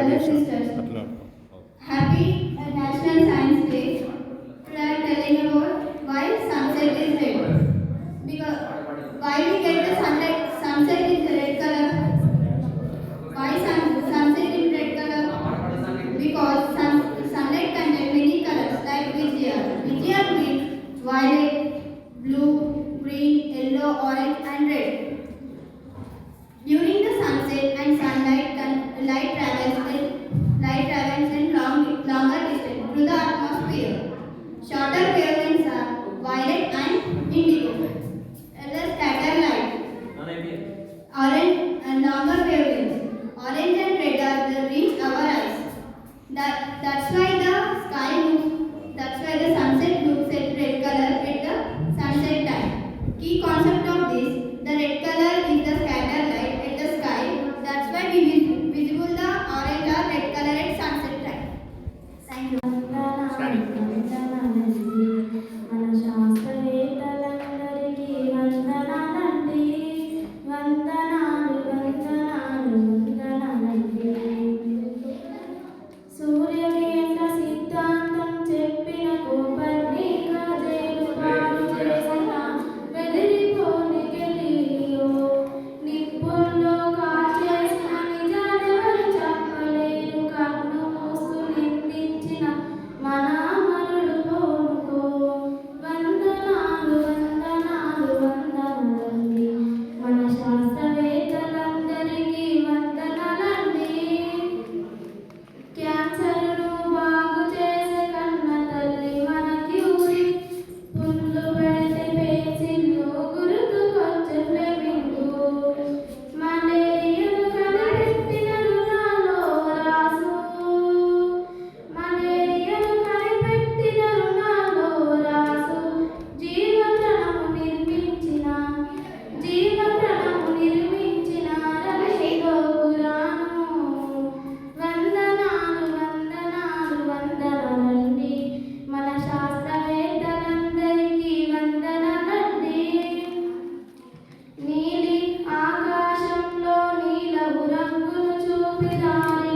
brothers sisters. Happy National Science Day. We are telling about why sunset is red. Because why we get the sunlight, sunset is red color. Why sunset is red color? Because sunlight contains many colors like Vijaya. Vijaya means violet, blue, green, yellow, orange and red. During the sunset and sunlight, light travels in longer distance through the atmosphere. Shorter wavelengths are violet and indigo. The scatter light. Orange and longer wavelengths. Orange and red are the reach our eyes. That's why the sky looks. That's why the sunset looks at red color at the sunset time. Key concept of this: the red color is the scatter light at the sky. That's why we visible the orange or red color at sunset time. Thank you. మన శాస్త్రవేత్తలందరికీ వందనాలండి, వందనాలు వందనాలు వందనాలండి. సూర్యకేంద్ర సిద్ధాంతం చెప్పిన కోపర్నిక, జైలుపాలు చేసిన బెదిరిపోని Galileo, నిప్పుల్లో కాల్చేసిన నిజాలెవరు చెప్పలేరు, కన్ను మూస్తూ నిందించిన మన అమరులు పోనుకో. వందనాలు వందనాలు వందనాలండి, మన శాస్త్రవేత్తలందరికీ వందనాలండి. క్యాన్సర్ను బాగు చేసే కన్న తల్లి మనకి ఊరి, పుండ్లు పెడితే పెన్సిల్లు గుర్తుకొచ్చే ఫ్లెమింగు, మలేరియాను కనిపెట్టిన రుణాలో రాసు, మలేరియాను కనిపెట్టిన రుణాలో రాసు, జీవప్రణము నిర్మించిన రవిలో పురాణము. వందనాలు వందనాలు వందనాలండి, మన శాస్త్రవేత్తలందరికీ వందనాలండి. నీలి ఆకాశంలో నీలపు రంగును చూపి దారి